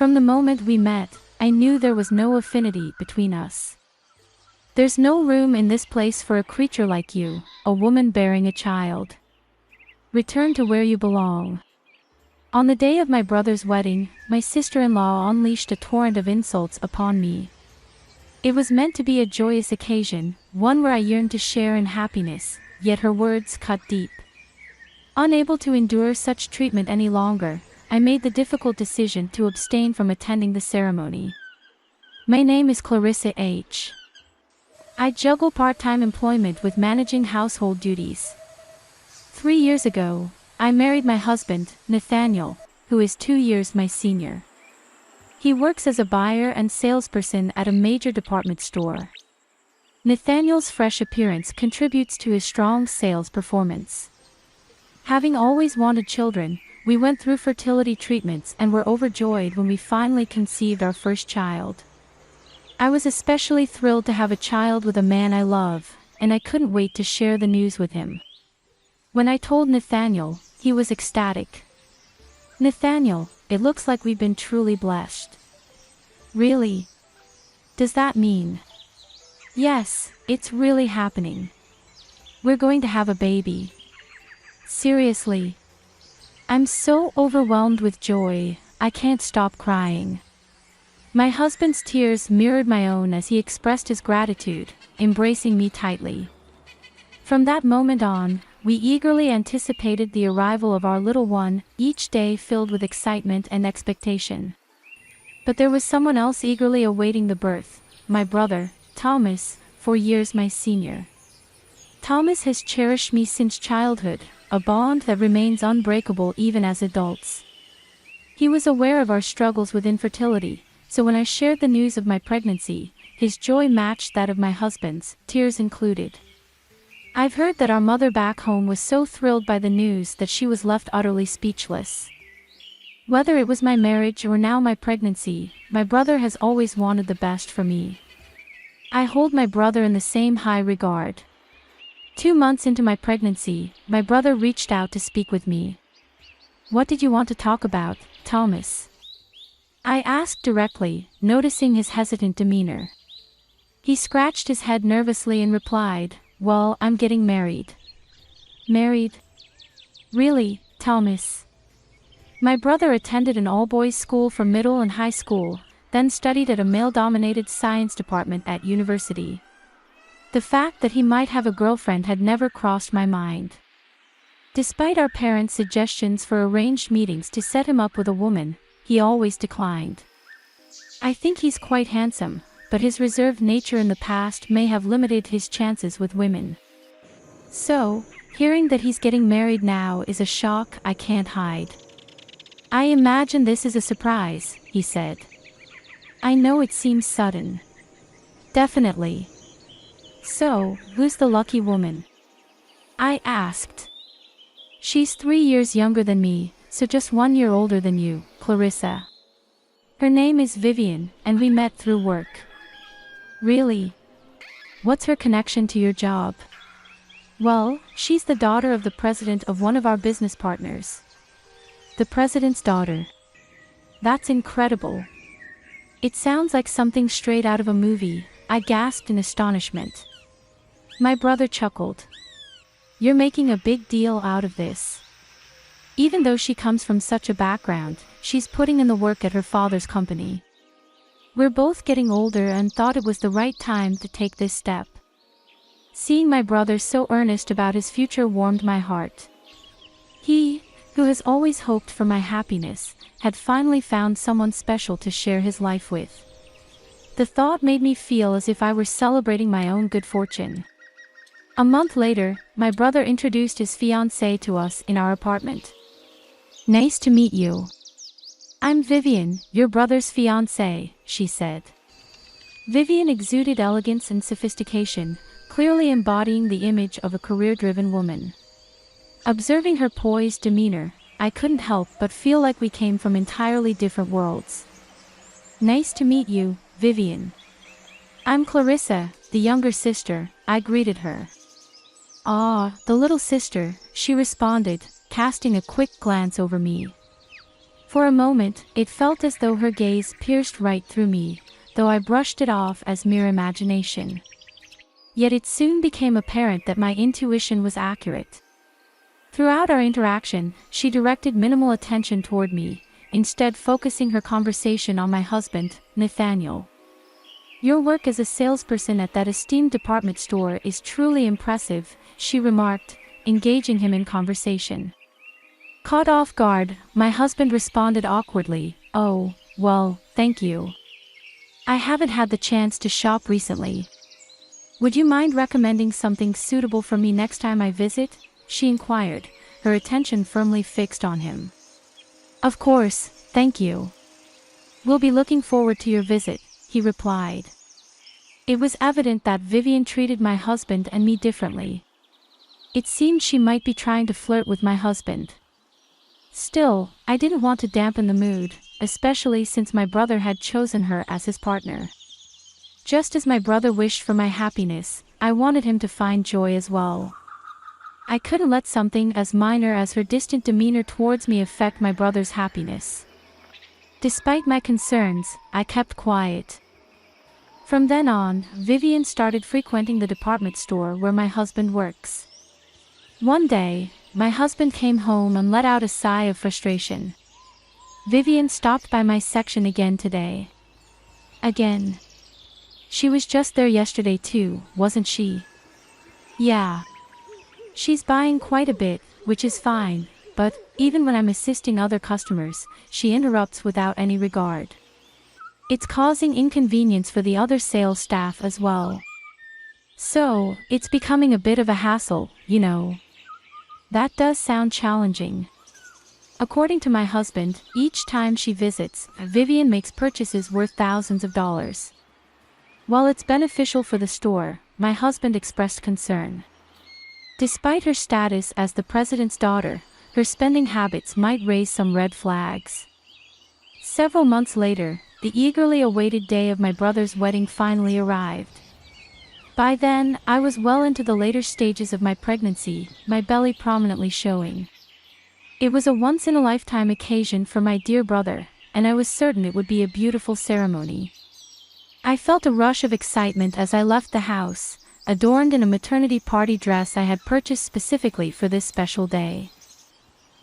From the moment we met, I knew there was no affinity between us. There's no room in this place for a creature like you, a woman bearing a child. Return to where you belong. On the day of my brother's wedding, my sister-in-law unleashed a torrent of insults upon me. It was meant to be a joyous occasion, one where I yearned to share in happiness, yet her words cut deep. Unable to endure such treatment any longer, I made the difficult decision to abstain from attending the ceremony. My name is Clarissa H. I juggle part-time employment with managing household duties. 3 years ago, I married my husband, Nathaniel, who is 2 years my senior. He works as a buyer and salesperson at a major department store. Nathaniel's fresh appearance contributes to his strong sales performance. Having always wanted children, we went through fertility treatments and were overjoyed when we finally conceived our first child. I was especially thrilled to have a child with a man I love, and I couldn't wait to share the news with him. When I told Nathaniel, he was ecstatic. "Nathaniel, it looks like we've been truly blessed." "Really? Does that mean?" "Yes, it's really happening. We're going to have a baby." "Seriously?" I'm so overwhelmed with joy, I can't stop crying. My husband's tears mirrored my own as he expressed his gratitude, embracing me tightly. From that moment on, we eagerly anticipated the arrival of our little one, each day filled with excitement and expectation. But there was someone else eagerly awaiting the birth, my brother, Thomas, 4 years my senior. Thomas has cherished me since childhood, a bond that remains unbreakable even as adults. He was aware of our struggles with infertility, so when I shared the news of my pregnancy, his joy matched that of my husband's, tears included. I've heard that our mother back home was so thrilled by the news that she was left utterly speechless. Whether it was my marriage or now my pregnancy, my brother has always wanted the best for me. I hold my brother in the same high regard. 2 months into my pregnancy, my brother reached out to speak with me. "What did you want to talk about, Thomas?" I asked directly, noticing his hesitant demeanor. He scratched his head nervously and replied, "Well, I'm getting married." "Married? Really, Thomas?" My brother attended an all-boys school for middle and high school, then studied at a male-dominated science department at university. The fact that he might have a girlfriend had never crossed my mind. Despite our parents' suggestions for arranged meetings to set him up with a woman, he always declined. I think he's quite handsome, but his reserved nature in the past may have limited his chances with women. So, hearing that he's getting married now is a shock I can't hide. "I imagine this is a surprise," he said. "I know it seems sudden." "Definitely. So, who's the lucky woman?" I asked. "She's 3 years younger than me, so just 1 year older than you, Clarissa. Her name is Vivian, and we met through work." "Really? What's her connection to your job?" "Well, she's the daughter of the president of one of our business partners." "The president's daughter? That's incredible. It sounds like something straight out of a movie," I gasped in astonishment. My brother chuckled. "You're making a big deal out of this. Even though she comes from such a background, she's putting in the work at her father's company. We're both getting older and thought it was the right time to take this step." Seeing my brother so earnest about his future warmed my heart. He, who has always hoped for my happiness, had finally found someone special to share his life with. The thought made me feel as if I were celebrating my own good fortune. A month later, my brother introduced his fiancée to us in our apartment. "Nice to meet you. I'm Vivian, your brother's fiancée," she said. Vivian exuded elegance and sophistication, clearly embodying the image of a career-driven woman. Observing her poised demeanor, I couldn't help but feel like we came from entirely different worlds. "Nice to meet you, Vivian. I'm Clarissa, the younger sister," I greeted her. "Ah, the little sister," she responded, casting a quick glance over me. For a moment, it felt as though her gaze pierced right through me, though I brushed it off as mere imagination. Yet it soon became apparent that my intuition was accurate. Throughout our interaction, she directed minimal attention toward me, instead focusing her conversation on my husband, Nathaniel. "Your work as a salesperson at that esteemed department store is truly impressive," she remarked, engaging him in conversation. Caught off guard, my husband responded awkwardly, "Oh, well, thank you. I haven't had the chance to shop recently. Would you mind recommending something suitable for me next time I visit?" she inquired, her attention firmly fixed on him. "Of course, thank you. We'll be looking forward to your visit," he replied. It was evident that Vivian treated my husband and me differently. It seemed she might be trying to flirt with my husband. Still, I didn't want to dampen the mood, especially since my brother had chosen her as his partner. Just as my brother wished for my happiness, I wanted him to find joy as well. I couldn't let something as minor as her distant demeanor towards me affect my brother's happiness. Despite my concerns, I kept quiet. From then on, Vivian started frequenting the department store where my husband works. One day, my husband came home and let out a sigh of frustration. "Vivian stopped by my section again today." "Again? She was just there yesterday too, wasn't she?" "Yeah. She's buying quite a bit, which is fine, but even when I'm assisting other customers, she interrupts without any regard. It's causing inconvenience for the other sales staff as well. So, it's becoming a bit of a hassle, you know." That does sound challenging. According to my husband, each time she visits, Vivian makes purchases worth thousands of dollars. While it's beneficial for the store, my husband expressed concern. Despite her status as the president's daughter, her spending habits might raise some red flags. Several months later, the eagerly awaited day of my brother's wedding finally arrived. By then, I was well into the later stages of my pregnancy, my belly prominently showing. It was a once-in-a-lifetime occasion for my dear brother, and I was certain it would be a beautiful ceremony. I felt a rush of excitement as I left the house, adorned in a maternity party dress I had purchased specifically for this special day.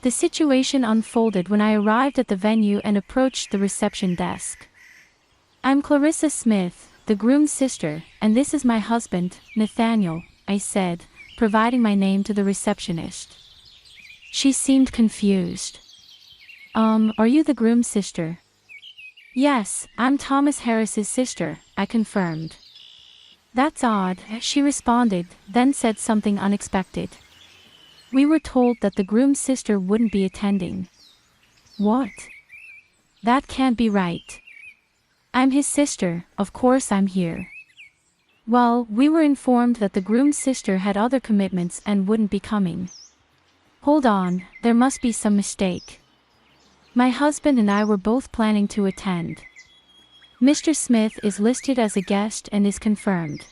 The situation unfolded when I arrived at the venue and approached the reception desk. "I'm Clarissa Smith, the groom's sister, and this is my husband, Nathaniel," I said, providing my name to the receptionist. She seemed confused. Are you the groom's sister?" "Yes, I'm Thomas Harris's sister," I confirmed. "That's odd," she responded, then said something unexpected. "We were told that the groom's sister wouldn't be attending." "What? That can't be right. I'm his sister, of course I'm here." "Well, we were informed that the groom's sister had other commitments and wouldn't be coming." "Hold on, there must be some mistake. My husband and I were both planning to attend. Mr. Smith is listed as a guest and is confirmed.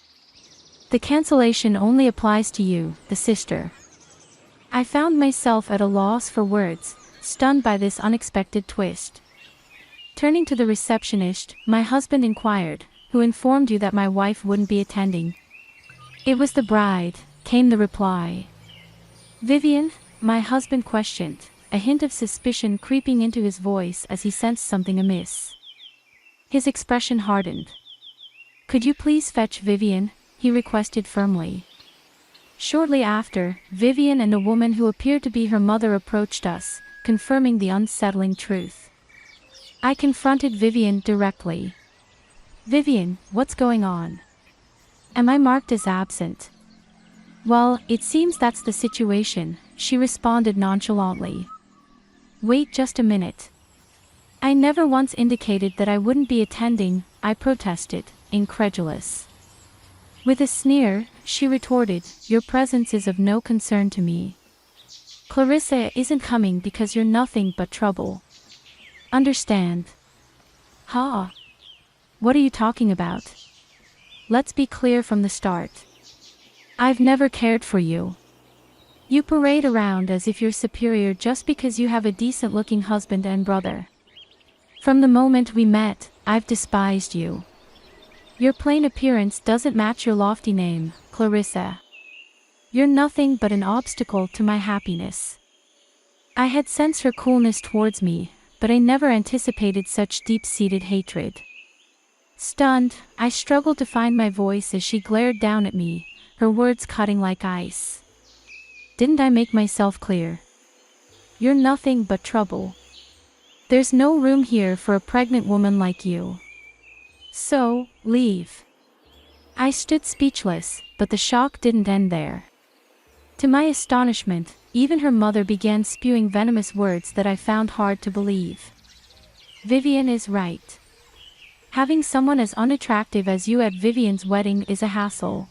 The cancellation only applies to you, the sister." I found myself at a loss for words, stunned by this unexpected twist. Turning to the receptionist, my husband inquired, "Who informed you that my wife wouldn't be attending?" "It was the bride," came the reply. "Vivian?" my husband questioned, a hint of suspicion creeping into his voice as he sensed something amiss. His expression hardened. "Could you please fetch Vivian?" he requested firmly. Shortly after, Vivian and a woman who appeared to be her mother approached us, confirming the unsettling truth. I confronted Vivian directly. "Vivian, what's going on? Am I marked as absent?" "Well, it seems that's the situation," she responded nonchalantly. "Wait just a minute. I never once indicated that I wouldn't be attending," I protested, incredulous. With a sneer, she retorted, "Your presence is of no concern to me. Clarissa isn't coming because you're nothing but trouble. Understand?" "Huh? What are you talking about? Let's be clear from the start. I've never cared for you. You parade around as if you're superior just because you have a decent-looking husband and brother. From the moment we met, I've despised you. Your plain appearance doesn't match your lofty name, Clarissa. You're nothing but an obstacle to my happiness. I had sensed her coolness towards me, but I never anticipated such deep-seated hatred. Stunned, I struggled to find my voice as she glared down at me, her words cutting like ice. Didn't I make myself clear? You're nothing but trouble. There's no room here for a pregnant woman like you. So, leave. I stood speechless, but the shock didn't end there. To my astonishment, even her mother began spewing venomous words that I found hard to believe. Vivian is right. Having someone as unattractive as you at Vivian's wedding is a hassle.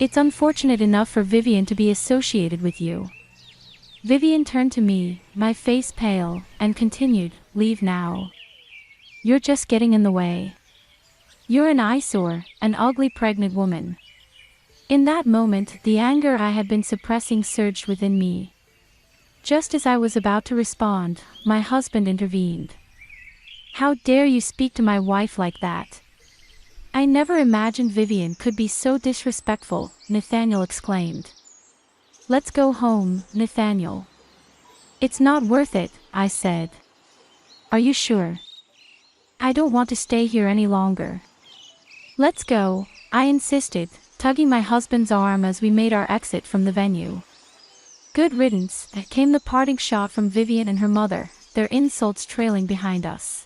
It's unfortunate enough for Vivian to be associated with you. Vivian turned to me, my face pale, and continued, leave now. You're just getting in the way. You're an eyesore, an ugly pregnant woman. In that moment, the anger I had been suppressing surged within me. Just as I was about to respond, my husband intervened. How dare you speak to my wife like that? I never imagined Vivian could be so disrespectful, Nathaniel exclaimed. Let's go home, Nathaniel. It's not worth it, I said. Are you sure? I don't want to stay here any longer. Let's go, I insisted, tugging my husband's arm as we made our exit from the venue. Good riddance, came the parting shot from Vivian and her mother, their insults trailing behind us.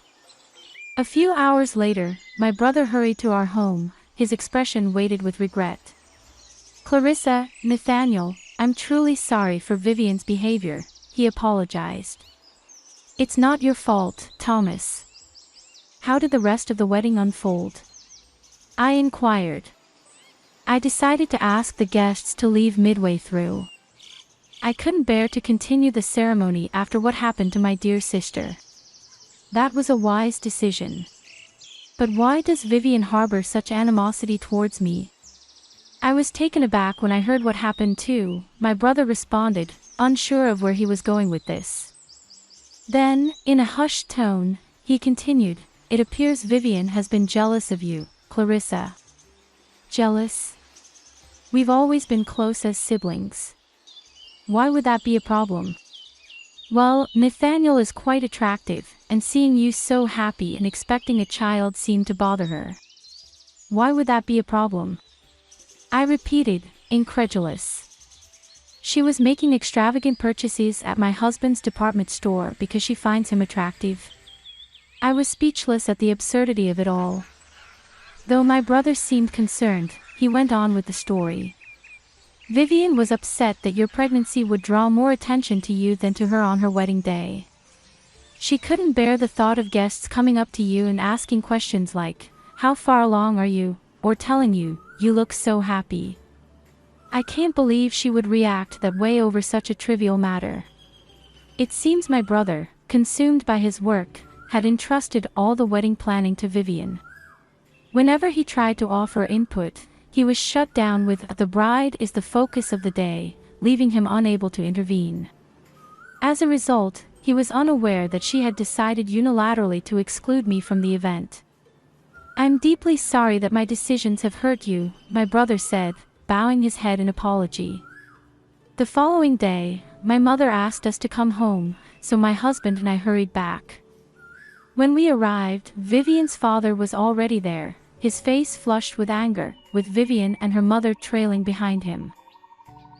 A few hours later, my brother hurried to our home, his expression weighted with regret. Clarissa, Nathaniel, I'm truly sorry for Vivian's behavior, he apologized. It's not your fault, Thomas. How did the rest of the wedding unfold? I inquired. I decided to ask the guests to leave midway through. I couldn't bear to continue the ceremony after what happened to my dear sister. That was a wise decision. But why does Vivian harbor such animosity towards me? I was taken aback when I heard what happened too, my brother responded, unsure of where he was going with this. Then, in a hushed tone, he continued, it appears Vivian has been jealous of you, Clarissa. Jealous? We've always been close as siblings. Why would that be a problem? Well, Nathaniel is quite attractive, and seeing you so happy and expecting a child seemed to bother her. Why would that be a problem? I repeated, incredulous. She was making extravagant purchases at my husband's department store because she finds him attractive. I was speechless at the absurdity of it all. Though my brother seemed concerned, he went on with the story. Vivian was upset that your pregnancy would draw more attention to you than to her on her wedding day. She couldn't bear the thought of guests coming up to you and asking questions like, how far along are you, or telling you, you look so happy. I can't believe she would react that way over such a trivial matter. It seems my brother, consumed by his work, had entrusted all the wedding planning to Vivian. Whenever he tried to offer input, he was shut down with, the bride is the focus of the day, leaving him unable to intervene. As a result, he was unaware that she had decided unilaterally to exclude me from the event. I'm deeply sorry that my decisions have hurt you, my brother said, bowing his head in apology. The following day, my mother asked us to come home, so my husband and I hurried back. When we arrived, Vivian's father was already there, his face flushed with anger, with Vivian and her mother trailing behind him.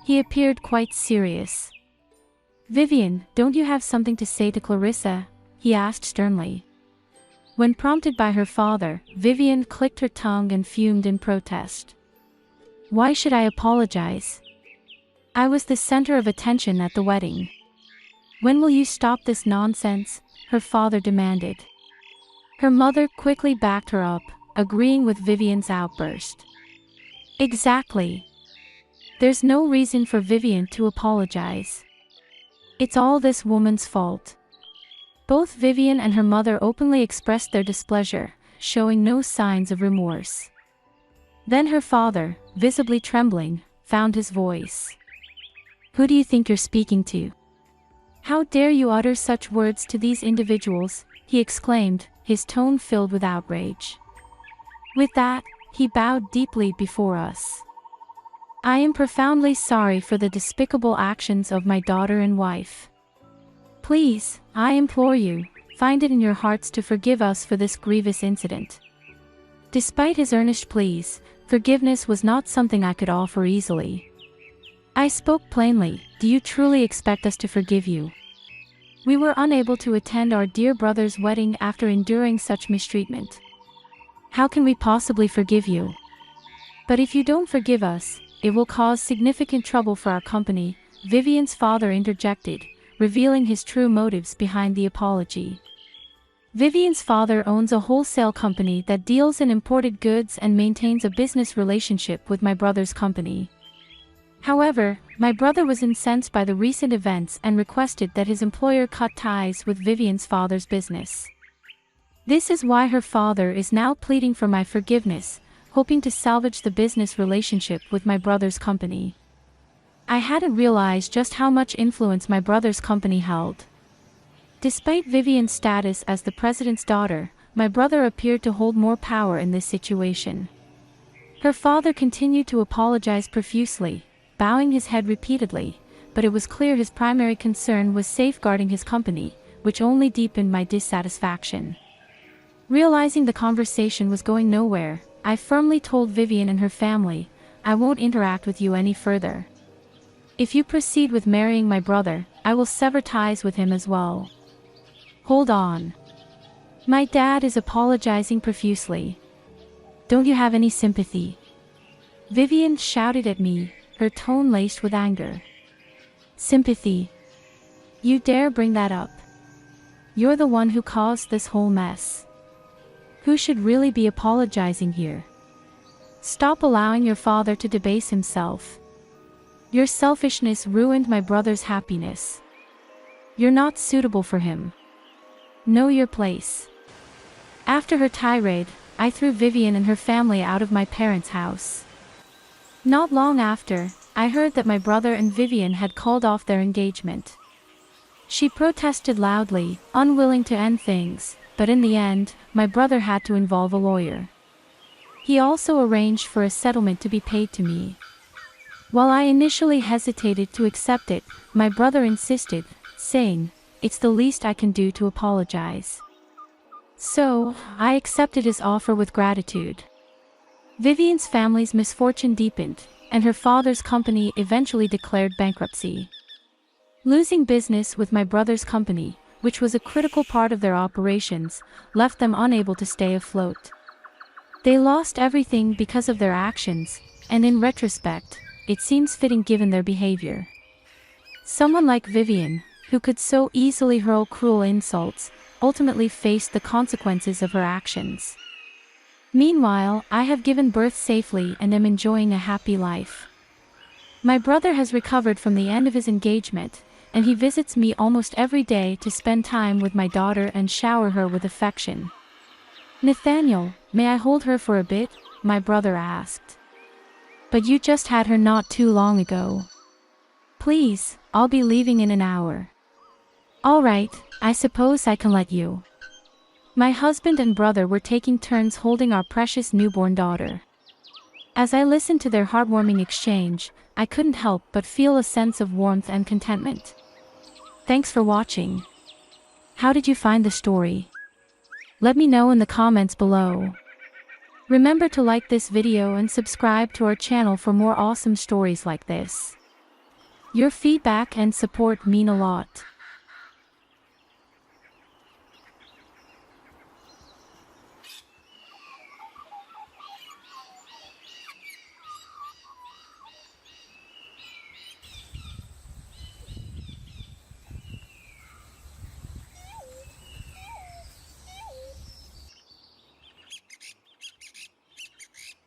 He appeared quite serious. Vivian, don't you have something to say to Clarissa? He asked sternly. When prompted by her father, Vivian clicked her tongue and fumed in protest. Why should I apologize? I was the center of attention at the wedding. When will you stop this nonsense? Her father demanded. Her mother quickly backed her up, agreeing with Vivian's outburst. Exactly. There's no reason for Vivian to apologize. It's all this woman's fault. Both Vivian and her mother openly expressed their displeasure, showing no signs of remorse. Then her father, visibly trembling, found his voice. Who do you think you're speaking to? How dare you utter such words to these individuals, he exclaimed, his tone filled with outrage. With that, he bowed deeply before us. I am profoundly sorry for the despicable actions of my daughter and wife. Please, I implore you, find it in your hearts to forgive us for this grievous incident. Despite his earnest pleas, forgiveness was not something I could offer easily. I spoke plainly, do you truly expect us to forgive you? We were unable to attend our dear brother's wedding after enduring such mistreatment. How can we possibly forgive you? But if you don't forgive us, it will cause significant trouble for our company, Vivian's father interjected, revealing his true motives behind the apology. Vivian's father owns a wholesale company that deals in imported goods and maintains a business relationship with my brother's company. However, my brother was incensed by the recent events and requested that his employer cut ties with Vivian's father's business. This is why her father is now pleading for my forgiveness, hoping to salvage the business relationship with my brother's company. I hadn't realized just how much influence my brother's company held. Despite Vivian's status as the president's daughter, my brother appeared to hold more power in this situation. Her father continued to apologize profusely, bowing his head repeatedly, but it was clear his primary concern was safeguarding his company, which only deepened my dissatisfaction. Realizing the conversation was going nowhere, I firmly told Vivian and her family, I won't interact with you any further. If you proceed with marrying my brother, I will sever ties with him as well. Hold on. My dad is apologizing profusely. Don't you have any sympathy? Vivian shouted at me, her tone laced with anger. Sympathy? You dare bring that up? You're the one who caused this whole mess. Who should really be apologizing here? Stop allowing your father to debase himself. Your selfishness ruined my brother's happiness. You're not suitable for him. Know your place. After her tirade, I threw Vivian and her family out of my parents' house. Not long after, I heard that my brother and Vivian had called off their engagement. She protested loudly, unwilling to end things, but in the end, my brother had to involve a lawyer. He also arranged for a settlement to be paid to me. While I initially hesitated to accept it, my brother insisted, saying, it's the least I can do to apologize. So, I accepted his offer with gratitude. Vivian's family's misfortune deepened, and her father's company eventually declared bankruptcy. Losing business with my brother's company, which was a critical part of their operations, left them unable to stay afloat. They lost everything because of their actions, and in retrospect, it seems fitting given their behavior. Someone like Vivian, who could so easily hurl cruel insults, ultimately faced the consequences of her actions. Meanwhile, I have given birth safely and am enjoying a happy life. My brother has recovered from the end of his engagement, and he visits me almost every day to spend time with my daughter and shower her with affection. Nathaniel, may I hold her for a bit? My brother asked. But you just had her not too long ago. Please, I'll be leaving in an hour. All right, I suppose I can let you. My husband and brother were taking turns holding our precious newborn daughter. As I listened to their heartwarming exchange, I couldn't help but feel a sense of warmth and contentment. Thanks for watching. How did you find the story? Let me know in the comments below. Remember to like this video and subscribe to our channel for more awesome stories like this. Your feedback and support mean a lot.